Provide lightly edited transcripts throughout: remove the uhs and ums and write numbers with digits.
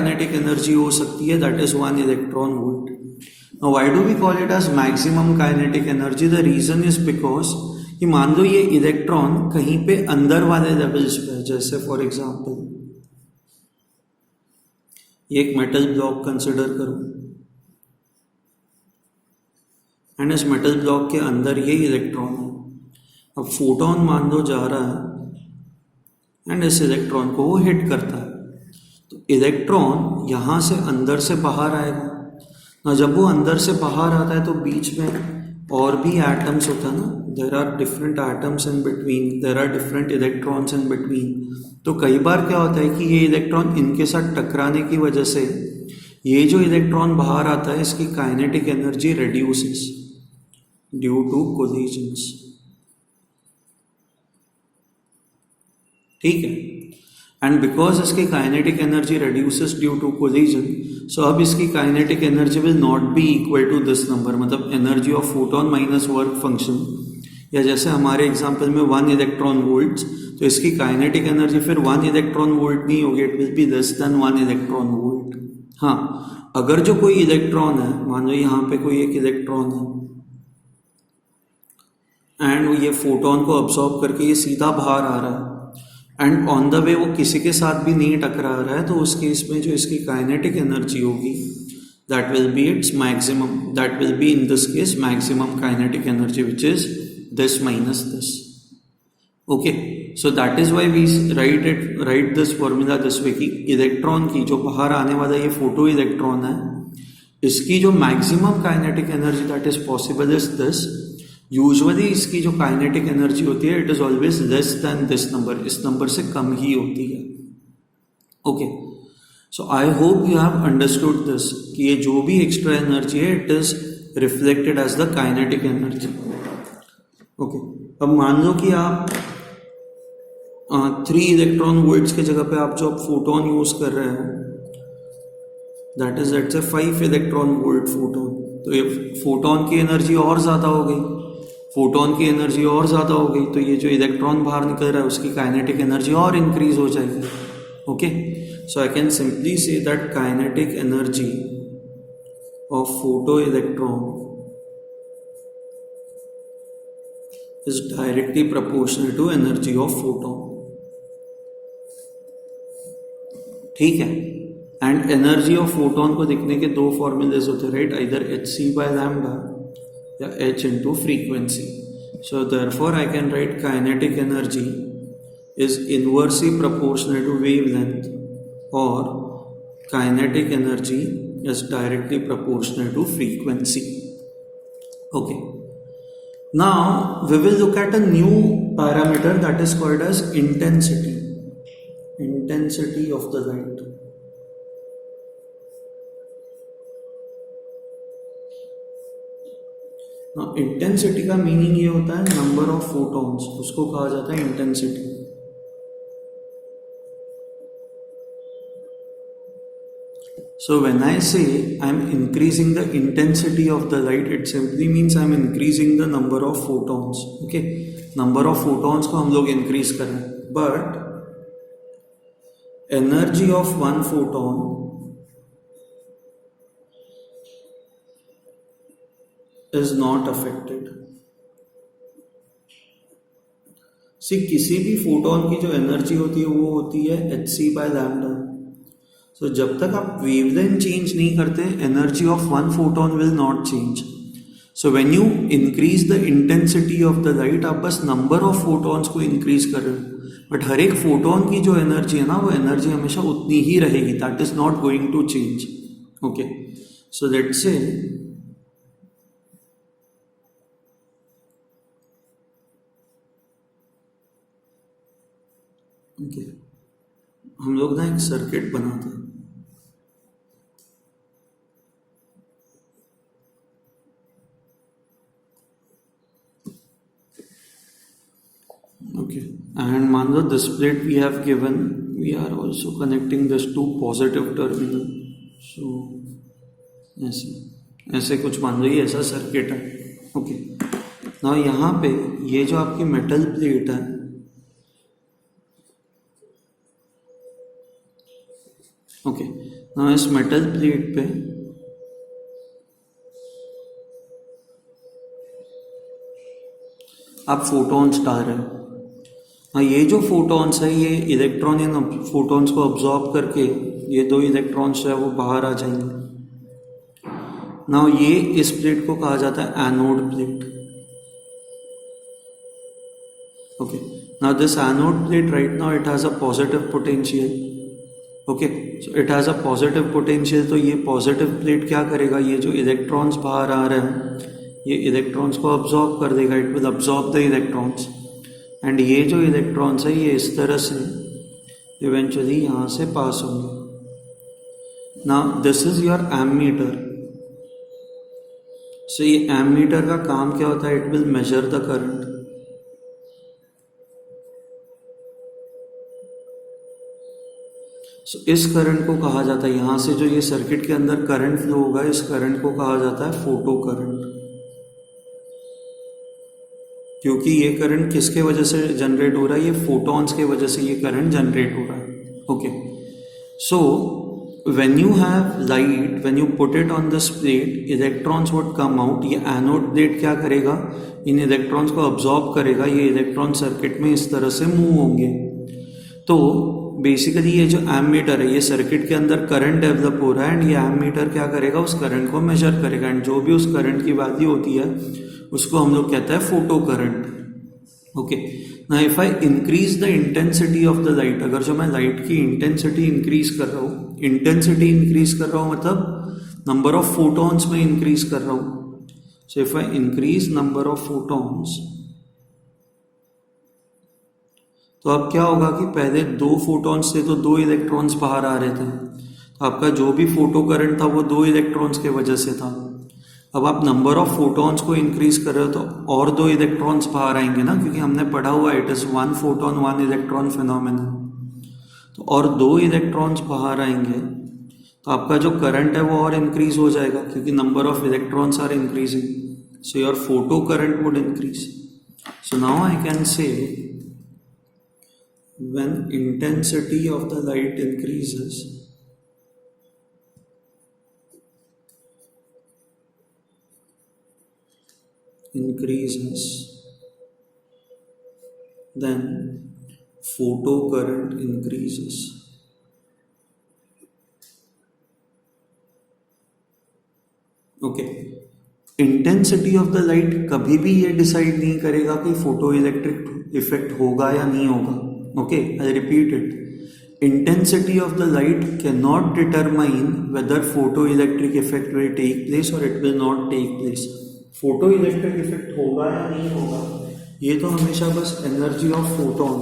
Kinetic energy हो सकती है, that is 1 electron volt. Now why do we call it as maximum kinetic energy? The reason is because कि मान लो ये electron कहीं पे अंदर वाले लेवल्स पे, जैसे फॉर एग्जांपल ये एक मेटल ब्लॉक कंसिडर करो एंड इस मेटल ब्लॉक के अंदर ये इलेक्ट्रॉन है. अब फोटोन मान लो जा रहा है एंड इस इलेक्ट्रॉन को वो हिट करता है, तो इलेक्ट्रॉन यहाँ से अंदर से बाहर आएगा ना. जब वो अंदर से बाहर आता है तो बीच में और भी एटम्स होता है ना, there are different atoms in between, there are different electrons in between. तो कई बार क्या होता है कि ये इलेक्ट्रॉन इनके साथ टकराने की वजह से ये जो इलेक्ट्रॉन बाहर आता है इसकी kinetic energy reduces due to collisions. ठीक है. एंड बिकॉज इसकी kinetic energy reduces due to collision, so अब इसकी kinetic energy will not be equal to this number, मतलब energy of photon minus work function, या जैसे हमारे एग्जांपल में 1 इलेक्ट्रॉन वोल्ट्स, तो इसकी काइनेटिक एनर्जी फिर 1 इलेक्ट्रॉन वोल्ट नहीं होगी, it will be less than 1 electron volt. हाँ, अगर जो कोई इलेक्ट्रॉन है, मान लो यहाँ पे कोई एक इलेक्ट्रॉन है एंड ये फोटोन को अब्सॉर्ब करके ये सीधा बाहर आ रहा है एंड ऑन द वे वो किसी के साथ भी नहीं टकरा रहा है, तो उस केस में जो इसकी काइनेटिक एनर्जी होगी that will be its maximum, that will be in this case maximum kinetic energy which is this minus this. Okay, so that is why we write this formula this way कि electron की जो बाहर आने वाला ये photo electron है, इसकी जो maximum kinetic energy that is possible is this. Usually इसकी जो काइनेटिक एनर्जी होती है it is always less than this number, इस नंबर से कम ही होती है. Okay, so I hope you have understood this कि ये जो भी एक्स्ट्रा एनर्जी है it is reflected as the kinetic energy. Okay, अब मान लो कि आप 3 इलेक्ट्रॉन वोल्ट्स की जगह पे आप जो फोटोन यूज कर रहे हैं that is let's say 5 electron volt photon, तो ये फोटोन की एनर्जी और ज़्यादा हो गई, फोटोन की एनर्जी और ज़्यादा हो गई, तो ये जो इलेक्ट्रॉन बाहर निकल रहा है उसकी काइनेटिक एनर्जी और इंक्रीज हो जाएगी. Okay, so I can simply say that kinetic energy of photo electron is directly proportional to energy of photon. ठीक है. एंड एनर्जी ऑफ फोटोन को दिखने के 2 फॉर्मूलेज होते हैं, राइट, आइदर hc/λ या h into frequency. So therefore I can write kinetic energy is inversely proportional to wavelength, or kinetic energy is directly proportional to frequency. Okay, now we will look at a new parameter that is called as intensity of the light. Intensity का meaning ये होता है number of photons, उसको कहा जाता है intensity. So when I से I am increasing the intensity of the light, it simply means I am increasing the number of photons. Okay, number of photons को हम लोग इंक्रीज कर रहे हैं, but energy of 1 photon is not affected. See, किसी भी photon की जो एनर्जी होती है वो होती है hc/λ. सो जब तक आप वेवलेंथ चेंज नहीं करते energy of 1 photon will not change. So when you increase the intensity of the light, आप बस नंबर ऑफ फोटॉन्स को इंक्रीज कर रहे हो, बट हर एक फोटोन की जो एनर्जी है ना वो एनर्जी हमेशा उतनी ही रहेगी, that is not going to change. Okay, so let's say okay, हम लोग ना एक सर्किट बनाते हैं. Okay, and मान लो this plate we have given, we are also connecting this to positive terminal. So ऐसे कुछ मान लो ये ऐसा सर्किट है. ओके, ना यहाँ पे ये जो आपकी मेटल प्लेट है ओके, ना इस मेटल प्लेट पे आप फोटॉन्स डाल रहे हो। हाँ, ये जो फोटॉन्स है ये इलेक्ट्रॉन इन फोटॉन्स को अब्जॉर्ब करके ये दो इलेक्ट्रॉन्स जो है वो बाहर आ जाएंगे। नाउ ये इस प्लेट को कहा जाता है anode plate. Okay, now this anode plate right now it has a positive potential. Okay, so it has a positive potential. तो ये पॉजिटिव प्लेट क्या करेगा, ये जो इलेक्ट्रॉन्स बाहर आ रहे हैं ये इलेक्ट्रॉन्स को अब्जॉर्ब कर देगा, it will absorb the electrons. And ये जो इलेक्ट्रॉन्स है ये इस तरह से इवेंचुअली यहाँ से पास होंगे। Now this is your ammeter. So ये एमीटर का काम क्या होता है, it will measure the current. So इस करंट को कहा जाता है, यहाँ से जो ये सर्किट के अंदर करंट फ्लो होगा इस करंट को कहा जाता है फोटो करंट। क्योंकि ये करंट किसके वजह से जनरेट हो रहा है, ये फोटॉन्स के वजह से ये करंट जनरेट हो रहा है। Okay, so when you have light, when you put it on this plate, electrons would come out. ये एनोड प्लेट क्या करेगा, इन इलेक्ट्रॉन्स को अब्जॉर्ब करेगा। ये इलेक्ट्रॉन सर्किट में इस तरह से मूव होंगे। तो बेसिकली ये जो एमीटर है ये सर्किट के अंदर करंट डेवलप हो रहा है एंड ये एमीटर क्या करेगा, उस करंट को मेजर करेगा एंड जो भी उस करंट की वैल्यू होती है उसको हम लोग कहते हैं फोटो करंट। ओके, ना if I increase the intensity of the light, अगर जो मैं लाइट की इंटेंसिटी इंक्रीज कर रहा हूँ, इंटेंसिटी इंक्रीज कर रहा हूँ मतलब नंबर ऑफ फोटॉन्स में इंक्रीज कर रहा हूँ। So if I increase number of photons, तो अब क्या होगा कि पहले दो फोटॉन्स थे तो दो इलेक्ट्रॉन्स बाहर आ रहे थे, तो आपका जो भी फोटो करंट था वो दो इलेक्ट्रॉन्स के वजह से था। अब आप नंबर ऑफ फोटॉन्स को इंक्रीज कर रहे हो तो और दो इलेक्ट्रॉन्स बाहर आएंगे ना, क्योंकि हमने पढ़ा हुआ it is one photon one electron phenomena. तो और दो इलेक्ट्रॉन्स बाहर आएंगे तो आपका जो करंट है वो और इंक्रीज हो जाएगा क्योंकि number of electrons are increasing, so your photo current would increase. So now I can say when intensity of the light increases, then photo current increases. Okay, intensity of the light कभी भी ये decide नहीं करेगा कि photo electric effect होगा या नहीं होगा। Okay, I repeat it. Intensity of the light cannot determine whether photoelectric effect will take place or it will not take place. Photoelectric effect होगा या नहीं होगा ये तो हमेशा बस एनर्जी ऑफ फोटोन,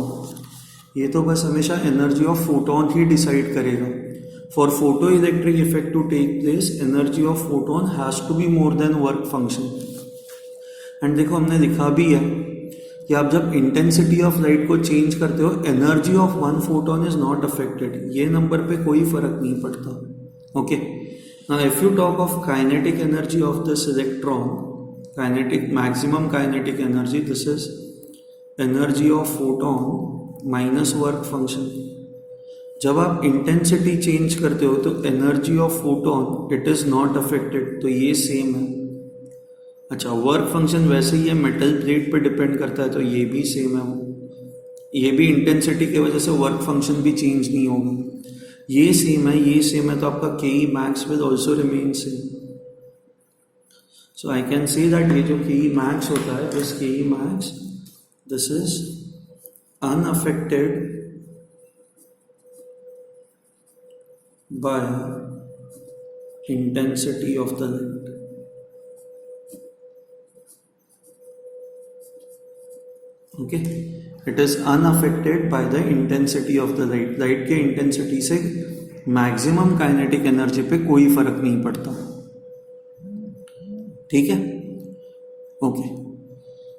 ये तो बस हमेशा एनर्जी ऑफ फोटोन ही डिसाइड करेगा। For photoelectric effect to take place, energy of photon has to be more than work function. And देखो हमने लिखा भी है कि आप जब इंटेंसिटी ऑफ लाइट को चेंज करते हो energy of one photon is not affected, ये नंबर पे कोई फर्क नहीं पड़ता। Okay, now if you talk of kinetic energy of this electron, kinetic maximum kinetic energy, this is energy of photon minus work function. जब आप intensity change करते हो तो energy of photon it is not affected, तो ये same है। अच्छा, work function वैसे ही है, मेटल प्लेट पे डिपेंड करता है तो ये भी सेम है, ये भी इंटेंसिटी की वजह से वर्क फंक्शन भी चेंज नहीं होगा, ये सेम है, ये सेम है, तो आपका K E max will also remain same. So I can say that ये जो के ई मैक्स होता है, this K E max this is unaffected by intensity of the light. Okay, it is unaffected by the intensity of the light. Light के intensity से maximum kinetic energy पे कोई फर्क नहीं पड़ता। ठीक है, okay,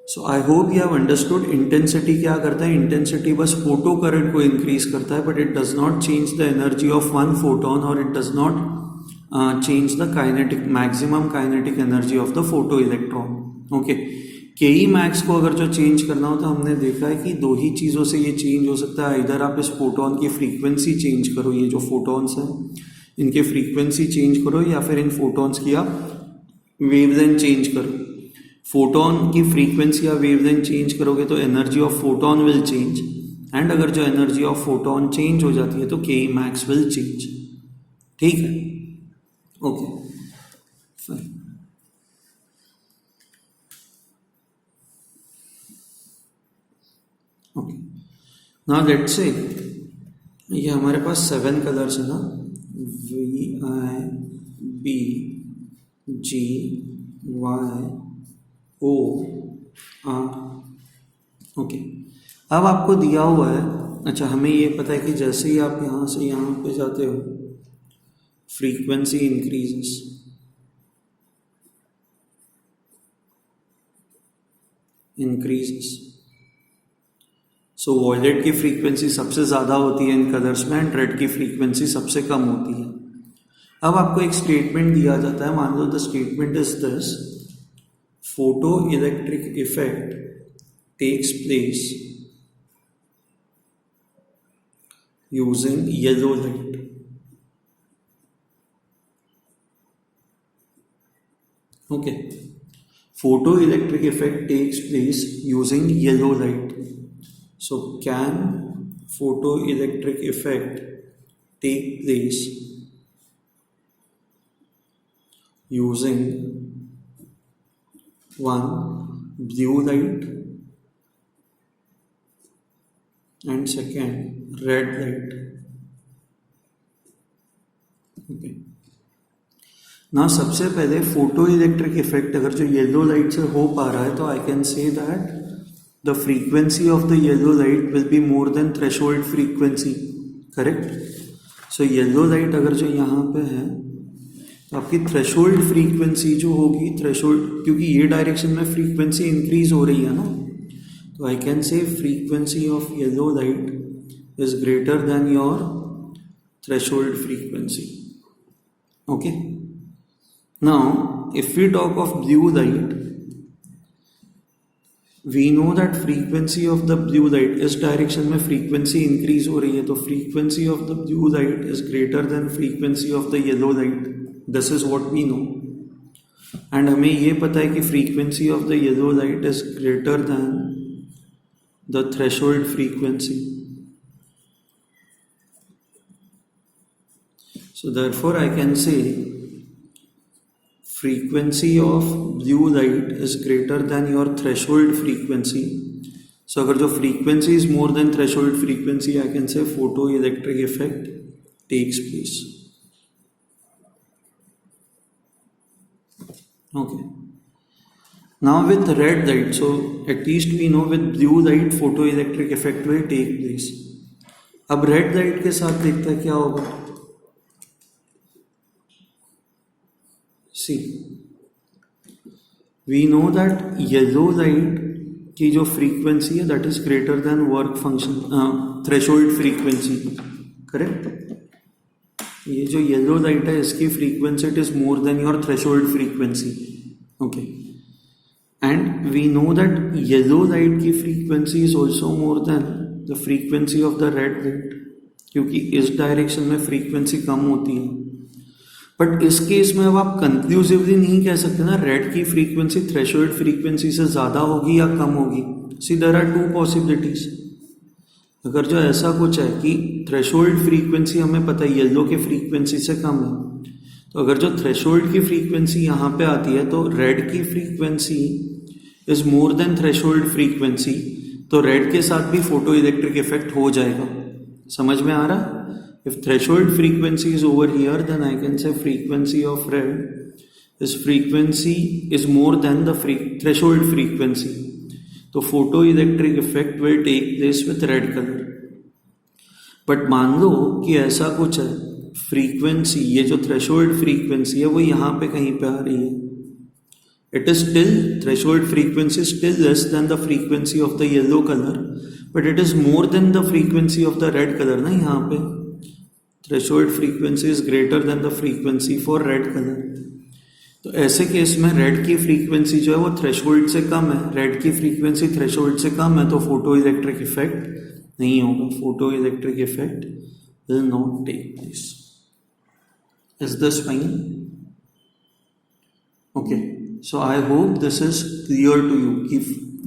so I hope you have understood. Intensity क्या करता है, इंटेंसिटी बस फोटो करंट को इंक्रीज करता है, but it does not change the energy of one photon और it does not change the kinetic maximum kinetic energy of the photoelectron. Okay, K max को अगर जो चेंज करना हो तो हमने देखा है कि दो ही चीज़ों से ये चेंज हो सकता है। इधर आप इस फोटोन की फ्रीक्वेंसी चेंज करो, ये जो फोटॉन्स हैं इनके फ्रीक्वेंसी चेंज करो, या फिर इन फोटॉन्स की आप वेवलेंथ चेंज करो। फोटोन की फ्रीक्वेंसी या वेवलेंथ चेंज करोगे तो energy of photon will change, and अगर जो एनर्जी ऑफ फोटोन चेंज हो जाती है तो के मैक्स विल चेंज। ठीक है, okay fine. Okay, now let's say ये हमारे पास 7 कलर्स है ना, VIBGYOR। ओके, अब आपको दिया हुआ है, अच्छा हमें ये पता है कि जैसे ही आप यहाँ से यहाँ पे जाते हो फ्रीक्वेंसी इंक्रीजेस। सो वॉयलेट की फ्रीक्वेंसी सबसे ज़्यादा होती है इन कलर्स में, एंड रेड की फ्रीक्वेंसी सबसे कम होती है। अब आपको एक स्टेटमेंट दिया जाता है, मान लो the statement is this, photo electric effect takes place using yellow light. Okay, photo electric effect takes place using yellow light. So can photoelectric effect take place using one blue light and second red light? Okay. ना सबसे पहले photo electric effect अगर जो yellow light से हो पा रहा है तो आई can say that the frequency of the yellow light will be more than threshold frequency, correct? So yellow light अगर जो यहाँ पे है तो आपकी threshold frequency जो होगी, threshold क्योंकि ये डायरेक्शन में frequency increase हो रही है ना, तो I can say frequency of yellow light is greater than your threshold frequency. Okay, now if we talk of blue light, we know that frequency of the blue light इस direction में frequency increase हो रही है, तो frequency of the blue light is greater than frequency of the yellow light. This is what we know. And हमें ये पता है कि frequency of the yellow light is greater than the threshold frequency. So therefore I can say frequency of blue light is greater than your threshold frequency. So अगर जो frequency is more than threshold frequency, I can say photoelectric effect takes place. Okay. Now with red light, so at least we know with blue light photoelectric effect will take place. अब red light के साथ देखते हैं क्या होगा। See, we know that yellow light की जो frequency है that is greater than work function threshold frequency, correct? ये जो yellow light है इसकी frequency it is more than your threshold frequency. Okay, and we know that yellow light की frequency is also more than the frequency of the red light, क्योंकि इस direction में frequency कम होती है। बट इस case में अब आप कंक्लूसिवली नहीं कह सकते ना रेड की फ्रीक्वेंसी थ्रेशोल्ड फ्रीक्वेंसी से ज़्यादा होगी या कम होगी। सी देयर आर 2 पॉसिबिलिटीज। अगर जो ऐसा कुछ है कि थ्रेशोल्ड फ्रीक्वेंसी हमें पता है येलो की फ्रीक्वेंसी से कम है, तो अगर जो थ्रेशोल्ड की फ्रीक्वेंसी यहाँ पे आती है तो रेड की frequency is more than threshold frequency, तो रेड के साथ भी फोटो इलेक्ट्रिक इफेक्ट हो जाएगा। समझ में आ रहा? If threshold frequency is over here, then I can say frequency of red is more than the threshold frequency. तो photoelectric effect will take place with red color. But मान लो कि ऐसा कुछ है, frequency ये जो threshold frequency है वो यहाँ पे कहीं पे आ रही है। It is still threshold frequency is still less than the frequency of the yellow color, but it is more than the frequency of the red color ना यहाँ पे। Threshold frequency is greater than the frequency for red color. तो ऐसे case में red की frequency जो है वो थ्रेशोल्ड से कम है, रेड की फ्रीक्वेंसी थ्रेशोल्ड से कम है, तो फोटो इलेक्ट्रिक इफेक्ट नहीं होगा, photo electric effect will not take place. Is this fine? Okay, so I hope this is clear to you कि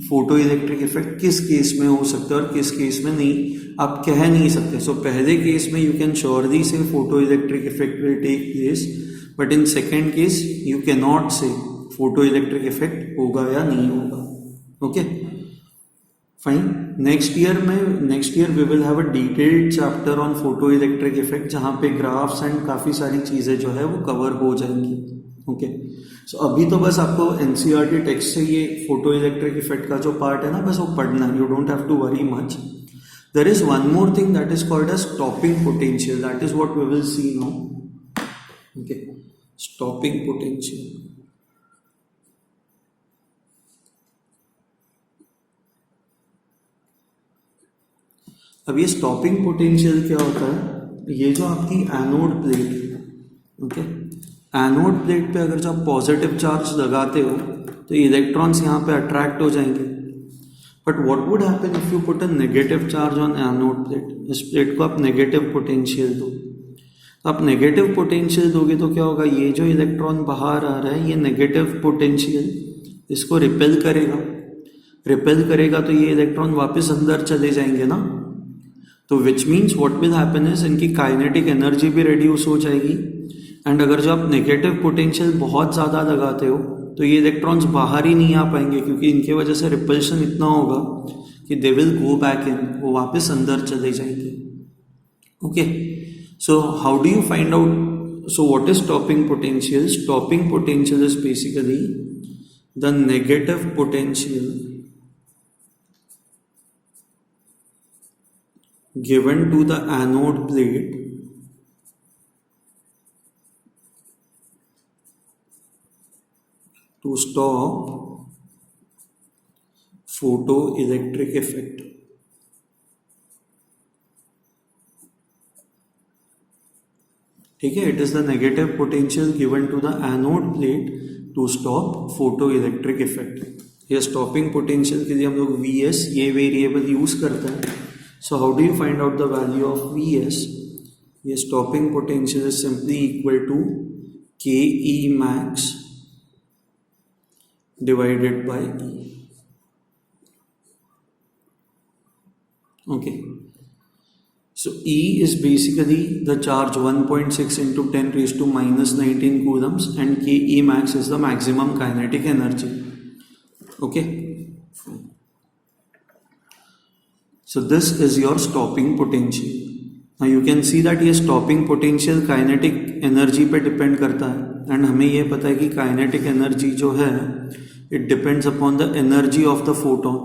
फोटो इलेक्ट्रिक इफेक्ट किस केस में हो सकता है और किस केस में नहीं, आप कह नहीं सकते। सो पहले केस में you can surely say photo electric effect will take place, but in second case you can not say photo electric effect होगा या नहीं होगा। Okay fine. Next year we will have a detailed chapter on photo electric effect, जहाँ पे graphs and काफ़ी सारी चीज़ें जो है वो कवर हो जाएंगी। ओके, सो अभी तो बस आपको एनसीईआरटी टेक्स्ट से ये फोटो इलेक्ट्रिक इफेक्ट का जो पार्ट है ना, बस वो पढ़ना है, you don't have to worry much. There is one more thing that is called as stopping potential, that is what we will see now. Okay, stopping potential. अब ये स्टॉपिंग पोटेंशियल क्या होता है? ये जो आपकी एनोड प्लेट है, okay, anode plate पे अगर जो आप पॉजिटिव चार्ज लगाते हो तो इलेक्ट्रॉन्स यहाँ पे अट्रैक्ट हो जाएंगे, but what would happen if you put a negative charge on anode plate? इस प्लेट को आप नेगेटिव पोटेंशियल दो, तो आप नेगेटिव पोटेंशियल दोगे तो क्या होगा? ये जो इलेक्ट्रॉन बाहर आ रहा है, ये नेगेटिव पोटेंशियल इसको रिपेल करेगा तो ये इलेक्ट्रॉन वापस अंदर चले जाएंगे ना। तो which means what will happen is इनकी काइनेटिक एनर्जी भी रिड्यूस हो जाएगी, एंड अगर जो आप नेगेटिव पोटेंशियल बहुत ज़्यादा लगाते हो तो ये इलेक्ट्रॉन्स बाहर ही नहीं आ पाएंगे, क्योंकि इनके वजह से रिपल्शन इतना होगा कि they will go back in, वो वापस अंदर चले जाएंगे। Okay, so how do you find out? So what is stopping potential? Stopping potential is basically the negative potential given to the anode plate to stop photoelectric effect. ठीक है, it is the negative potential given to the anode plate to stop photoelectric effect. ये stopping potential के लिए हम लोग Vs ये variable use करते हैं। So how do you find out the value of Vs? ये stopping potential is simply equal to Ke max divided by E. Okay. So E is basically the charge 1.6 into 10 raised to minus 19 coulombs, and Ke max is the maximum kinetic energy. Okay. So this is your stopping potential. Now you can see that ये stopping potential kinetic energy पे depend करता है, and हमें ये पता है कि kinetic energy जो है it depends upon the energy of the photon.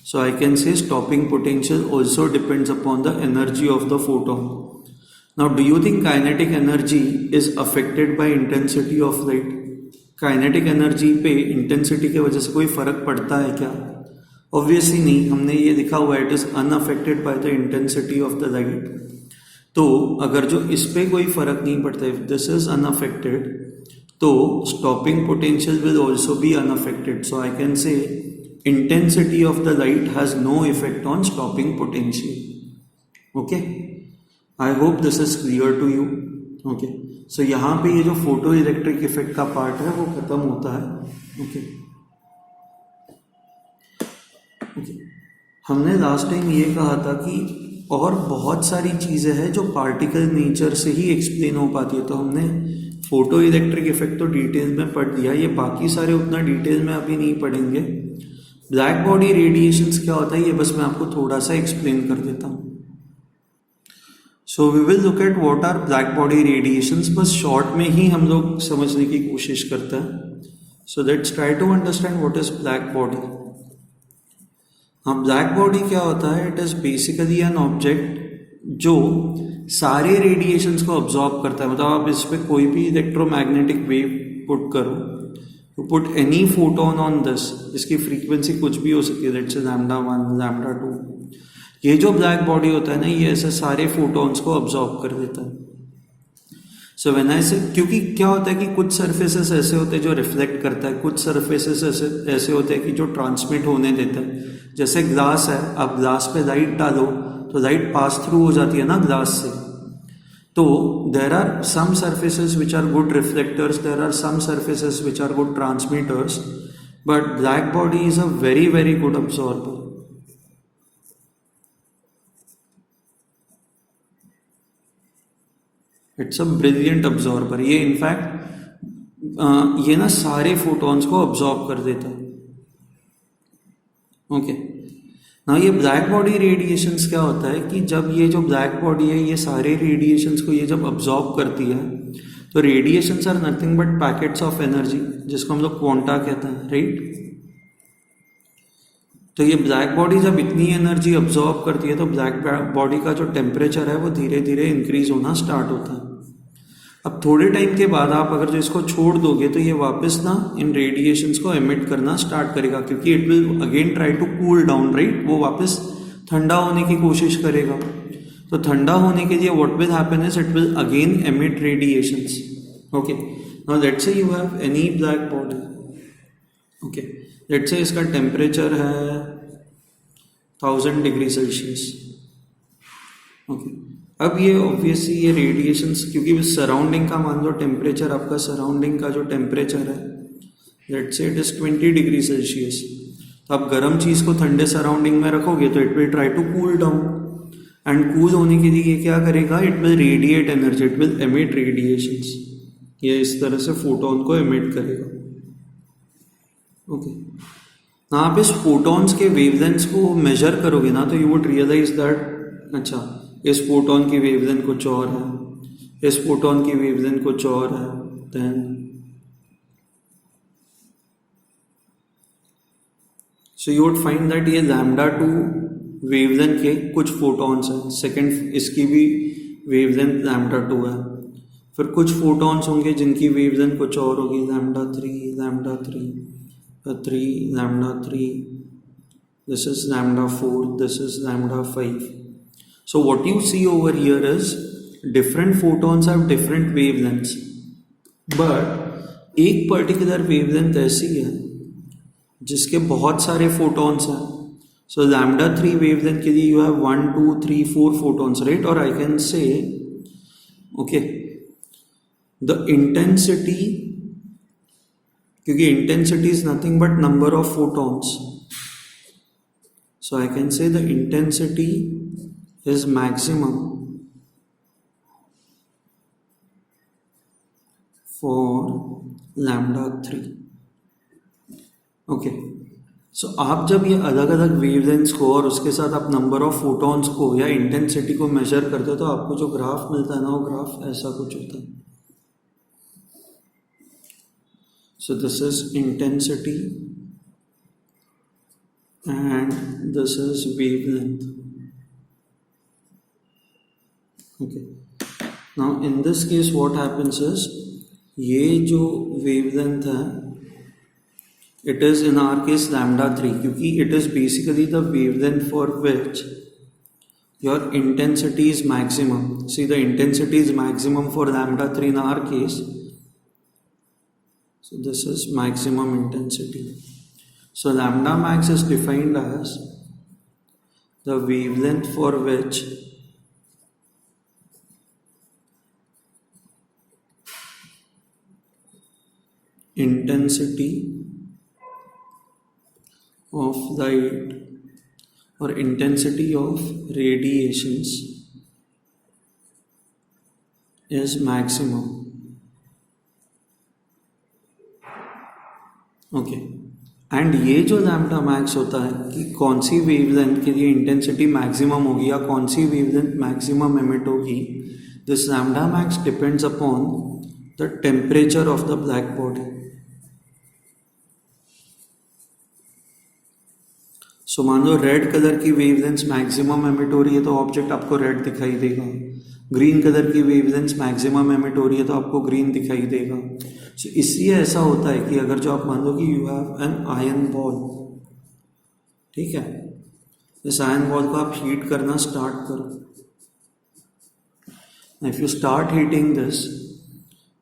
So I can say stopping potential also depends upon the energy of the photon. Now do you think kinetic energy is affected by intensity of light? Kinetic energy पे intensity के वजह से कोई फर्क पड़ता है क्या? Obviously नहीं, हमने ये लिखा हुआ है it is unaffected by the intensity of the light. तो अगर जो इस पे कोई फर्क नहीं पड़ता, इफ दिस इज अनअफेक्टेड, तो stopping potential will also be unaffected. So I can say intensity of the light has no effect on stopping potential. Okay, I hope this is clear to you. Okay, so यहाँ पे ये जो photo electric effect का part है वो खत्म होता है। ओके, हमने लास्ट टाइम ये कहा था कि और बहुत सारी चीज़ें हैं जो पार्टिकल नेचर से ही एक्सप्लेन हो पाती है। तो हमने फोटो इलेक्ट्रिक इफेक्ट तो डिटेल में पढ़ लिया, ये बाकी सारे उतना डिटेल में अभी नहीं पढ़ेंगे। ब्लैक बॉडी रेडिएशंस क्या होता है ये बस मैं आपको थोड़ा सा एक्सप्लेन कर देता हूँ। So we will look at what are black body radiations, बस शॉर्ट में ही हम लोग समझने की कोशिश करते हैं। So let's try to understand what is black body. हाँ, ब्लैक बॉडी क्या होता है? It is basically an object जो सारे रेडिएशंस को ऑब्जॉर्ब करता है। मतलब आप इस पे कोई भी इलेक्ट्रोमैग्नेटिक वेव पुट करो, you put any photon on this, इसकी फ्रीक्वेंसी कुछ भी हो सकती है, लेट्स से λ1, λ2। ये जो ब्लैक बॉडी होता है ना, ये ऐसे सारे फोटोन्स को ऑब्जॉर्ब कर देता है। सो व्हेन आई से, क्योंकि क्या होता है कि कुछ सरफेसेस ऐसे होते हैं जो रिफ्लेक्ट करता है, कुछ सरफेसेस ऐसे होते हैं कि जो ट्रांसमिट होने देता है। जैसे ग्लास है, आप ग्लास पे लाइट डालो तो लाइट पास थ्रू हो जाती है ना ग्लास से। तो there are some surfaces which are good reflectors, there are some surfaces which are good transmitters, but black body is a very very good absorber. It's a brilliant absorber. ये in fact ये ना सारे photons को absorb कर देता है। Okay, ना ये ब्लैक बॉडी रेडिएशंस क्या होता है कि जब ये जो ब्लैक बॉडी है ये सारे रेडिएशंस को ये जब अब्जॉर्ब करती है, तो radiations are nothing but packets of energy, जिसको हम लोग क्वांटा कहते हैं, राइट। तो ये ब्लैक बॉडी जब इतनी एनर्जी अब्जॉर्ब करती है तो ब्लैक बॉडी का जो टेम्परेचर है वो धीरे धीरे इंक्रीज होना स्टार्ट होता है। अब थोड़े टाइम के बाद आप अगर जो इसको छोड़ दोगे तो ये वापस ना इन रेडिएशंस को एमिट करना स्टार्ट करेगा, क्योंकि it will again try to cool down, right. वो वापस ठंडा होने की कोशिश करेगा। तो ठंडा होने के लिए what will happen is it will again emit radiations. Okay, now let's say you have any black body. Okay, let's say इसका टेम्परेचर है 1000 डिग्री सेल्सियस। ओके, अब ये ऑब्वियसली ये रेडिएशंस, क्योंकि सराउंडिंग का मान लो टेम्परेचर, आपका सराउंडिंग का जो टेम्परेचर है let's say it is 20 degree Celsius, तो आप गर्म चीज़ को ठंडे सराउंडिंग में रखोगे तो it will try to cool down, and cool होने के लिए ये क्या करेगा, it will radiate energy, it will emit radiations. ये इस तरह से फोटोन को एमिट करेगा। ओके, ना आप इस फोटॉन्स के वेवलेंथ्स को मेजर करोगे ना तो यू वुड रियलाइज दैट अच्छा इस फोटोन की वेवलेंथ कुछ और है, इस फोटोन की वेवलेंथ कुछ और है, then so you would find that ये λ2 वेवलेंथ के कुछ फोटॉन्स हैं, सेकंड इसकी भी वेवलेंथ λ2 है। फिर कुछ फोटॉन्स होंगे जिनकी वेवलेंथ कुछ और होगी, λ3, λ3, this is λ4, this is λ5. So what you see over here is different photons have different wavelengths, but एक particular wavelength ऐसी है जिसके बहुत सारे photons हैं। So λ3 wavelength के लिए you have 1, 2, 3, 4 photons, right? Or I can say, okay, the intensity, क्योंकि intensity is nothing but number of photons, so I can say the intensity is maximum for λ3. Okay, सो आप जब ये अलग अलग wavelengths को और उसके साथ आप नंबर ऑफ फोटॉन्स को या इंटेंसिटी को मेजर करते हो तो आपको जो ग्राफ मिलता है ना, वो ग्राफ ऐसा कुछ होता है। So this is intensity and this is wavelength. Okay, now in this case what happens is ये जो wavelength है it is in our case λ3, क्योंकि it is basically the wavelength for which your intensity is maximum. See, the intensity is maximum for λ3 in our case, so this is maximum intensity. So lambda max is defined as the wavelength for which intensity of light or intensity of radiations is maximum. Okay, and ये जो lambda max होता है कि कौन सी wavelength के लिए intensity maximum होगी या कौन सी वेवलेंथ मैक्सिमम एमिट होगी, this lambda max depends upon the temperature of the black body. So मान लो रेड कलर की वेवलेंथ मैक्सिमम एमिट हो रही है तो ऑब्जेक्ट आपको रेड दिखाई देगा, ग्रीन कलर की वेवलेंथ मैक्सिमम एमिट हो रही है तो आपको ग्रीन दिखाई देगा। सो इसलिए ऐसा होता है कि अगर जो आप मान लो कि you have an iron ball, ठीक है, इस आयरन बॉल को आप हीट करना स्टार्ट करो, if you start heating this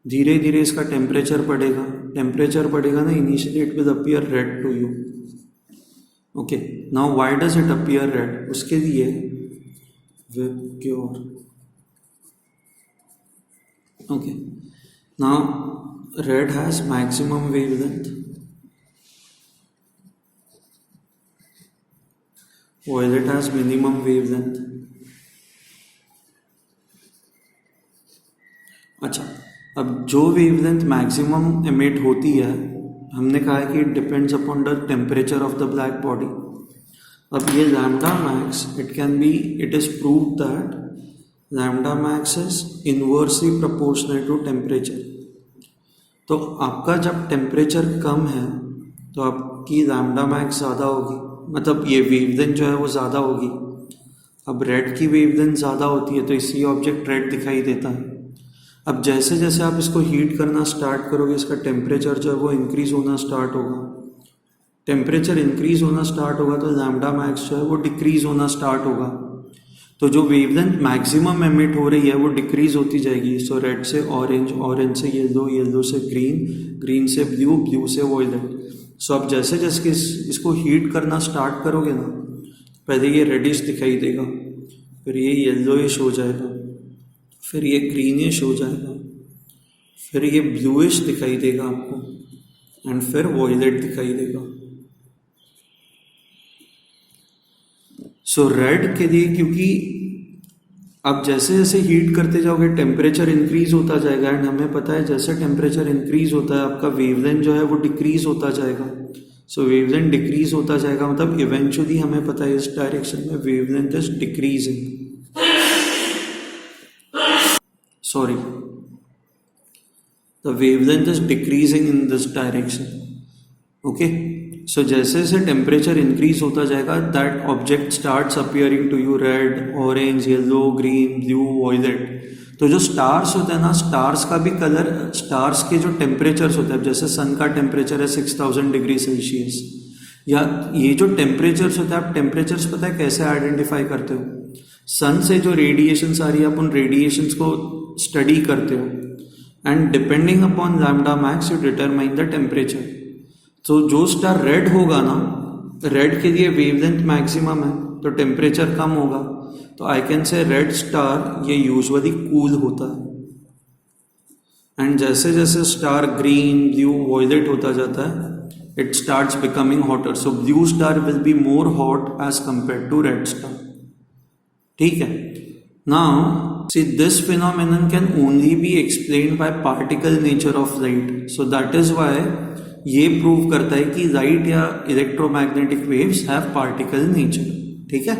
धीरे धीरे इसका टेम्परेचर बढ़ेगा ना, initially it will appear red to you. Okay, now why does it appear red? उसके लिए Vibgyor. Okay, now red has maximum wavelength, violet has minimum wavelength. अच्छा, अब जो वेवलेंथ मैक्सिमम एमिट होती है, हमने कहा है कि it depends upon the temperature of the black body. अब ये lambda max, it is proved that lambda max is inversely proportional to temperature. तो आपका जब टेम्परेचर कम है तो आपकी लैम्डा मैक्स ज़्यादा होगी, मतलब ये वेवलेंथ जो है वो ज़्यादा होगी. अब रेड की वेवलेंथ ज़्यादा होती है तो इसलिए ऑब्जेक्ट रेड दिखाई देता है. अब जैसे जैसे आप इसको हीट करना स्टार्ट करोगे, इसका टेम्परेचर जो है वो इंक्रीज होना स्टार्ट होगा. टेम्परेचर इंक्रीज होना स्टार्ट होगा तो लैम्डा मैक्स जो है वो डिक्रीज होना स्टार्ट होगा. तो जो वेवलेंथ मैक्सिमम एमिट हो रही है वो डिक्रीज होती जाएगी. सो रेड से ऑरेंज, ऑरेंज से येलो, येलो से ग्रीन, ग्रीन से ब्लू, ब्लू से वॉयलेट. सो अब जैसे जैसे इसको हीट करना स्टार्ट करोगे ना, पहले ये रेडिश दिखाई देगा, फिर ये येलोइश हो जाएगा, फिर ये ग्रीनिश हो जाएगा, फिर ये ब्लूइश दिखाई देगा आपको, एंड फिर वॉयलेट दिखाई देगा. सो रेड के लिए, क्योंकि अब जैसे जैसे हीट करते जाओगे टेम्परेचर इंक्रीज होता जाएगा, एंड हमें पता है जैसे टेम्परेचर इंक्रीज होता है आपका वेवलेंथ जो है वो डिक्रीज होता जाएगा. सो वेवलेंथ डिक्रीज होता जाएगा, मतलब इवेंचुअली हमें पता है इस डायरेक्शन में wavelength is decreasing. Sorry, the wavelength is decreasing in this direction. Okay, so जैसे जैसे टेम्परेचर इंक्रीज होता जाएगा, that object starts appearing to you red, orange, yellow, green, blue, violet. तो जो स्टार्स होते हैं ना, स्टार्स का भी कलर, स्टार्स के जो टेम्परेचर्स होते हैं, जैसे सन का टेम्परेचर है 6000 डिग्री सेल्सियस, या ये जो टेम्परेचर्स होते हैं, आप टेम्परेचर्स पता है कैसे आइडेंटिफाई करते हो? सन से जो रेडिएशंस आ रही है, आप उन रेडिएशंस को स्टडी करते हो, and depending upon lambda max you determine the temperature. तो जो स्टार रेड होगा ना, रेड के लिए वेवलेंथ मैक्सिमम है तो टेम्परेचर कम होगा, तो आई कैन से रेड स्टार ये यूजुअली कूल होता है. एंड जैसे जैसे स्टार ग्रीन, ब्लू, वॉयलेट होता जाता है, it starts becoming hotter. So blue star will be more hot as compare to red star. ठीक है, now see this phenomenon can only be explained by particle nature of light. So that is why ये prove करता है कि light या electromagnetic waves have particle nature. ठीक है.